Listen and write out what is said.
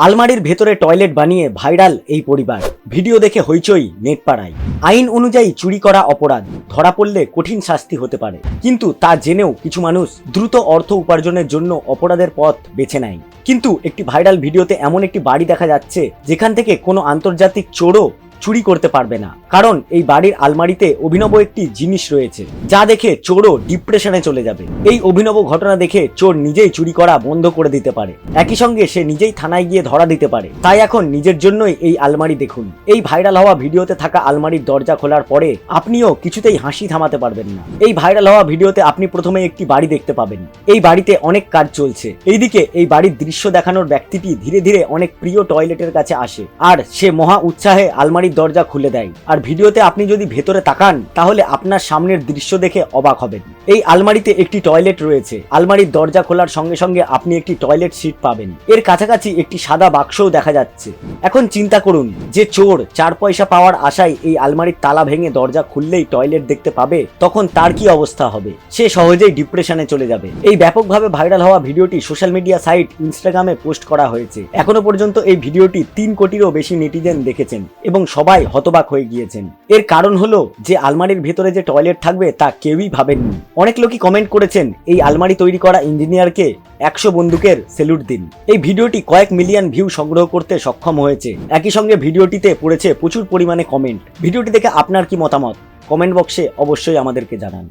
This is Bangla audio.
আলমারির ভেতরে টয়লেট বানিয়ে ভাইরাল এই পরিবার। ভিডিও দেখে হইচই নেট পাড়ায়। আইন অনুযায়ী চুরি করা অপরাধ, ধরা পড়লে কঠিন শাস্তি হতে পারে, কিন্তু তা জেনেও কিছু মানুষ দ্রুত অর্থ উপার্জনের জন্য অপরাধের পথ বেছে নেয়। কিন্তু একটি ভাইরাল ভিডিওতে এমন একটি বাড়ি দেখা যাচ্ছে যেখান থেকে কোনো আন্তর্জাতিক চোরও চুরি করতে পারবে না, কারণ এই বাড়ির আলমারিতে অভিনব একটি জিনিস রয়েছে যা দেখে চোরও ডিপ্রেশনে চলে যাবে। এই অভিনব ঘটনা দেখে চোর নিজেই চুরি করা বন্ধ করে দিতে পারে, একই সঙ্গে সে নিজেই থানায় গিয়ে ধরা দিতে পারে। তাই এখন নিজের জন্যই এই আলমারি দেখুন। এই ভাইরাল হওয়া ভিডিওতে থাকা আলমারির দরজা খোলার পরে আপনিও কিছুতেই হাসি থামাতে পারবেন না। এই ভাইরাল হওয়া ভিডিওতে আপনি প্রথমে একটি বাড়ি দেখতে পাবেন। এই বাড়িতে অনেক কাজ চলছে। এইদিকে এই বাড়ির দৃশ্য দেখানোর ব্যক্তিটি ধীরে ধীরে অনেক প্রিয় টয়লেটের কাছে আসে আর সে মহা উৎসাহে আলমারি দরজা খুলে দেয়। আর ভিডিওতে আপনি যদি ভেতরে তাকান তাহলে আপনার সামনের দৃশ্য দেখে অবাক হবেন। এই আলমারিতে একটি টয়লেট রয়েছে। আলমারির দরজা খোলার সঙ্গে সঙ্গে আপনি একটি টয়লেট সিট পাবেন। এর কাছাকাছি একটি সাদা বাক্সও দেখা যাচ্ছে। এখন চিন্তা করুন, যে চোর 4 পয়সা পাওয়ার আশায় এই আলমারির তালা ভেঙে দরজা খুললেই টয়লেট দেখতে পাবে, তখন তার কি অবস্থা হবে? সে সহজেই ডিপ্রেশনে চলে যাবে। এই ব্যাপকভাবে ভাইরাল হওয়া ভিডিওটি সোশ্যাল মিডিয়া সাইট ইনস্টাগ্রামে পোস্ট করা হয়েছে। এখনো পর্যন্ত এই ভিডিওটি 3 কোটিরও বেশি নেটিজেন দেখেছেন এবং সবাই হতবাক হয়ে গিয়েছেন। এর কারণ হলো যে আলমারির ভেতরে যে টয়লেট থাকবে তা কেউই ভাবেননি। অনেক লোকই কমেন্ট করেছেন এই আলমারি তৈরি করা ইঞ্জিনিয়ারকে 100 বন্দুকের স্যালুট দিন। এই ভিডিওটি কয়েক মিলিয়ন ভিউ সংগ্রহ করতে সক্ষম হয়েছে। একই সঙ্গে ভিডিওটিতে পড়েছে প্রচুর পরিমাণে কমেন্ট। ভিডিওটি দেখে আপনার কি মতামত? কমেন্ট বক্সে অবশ্যই আমাদেরকে জানান।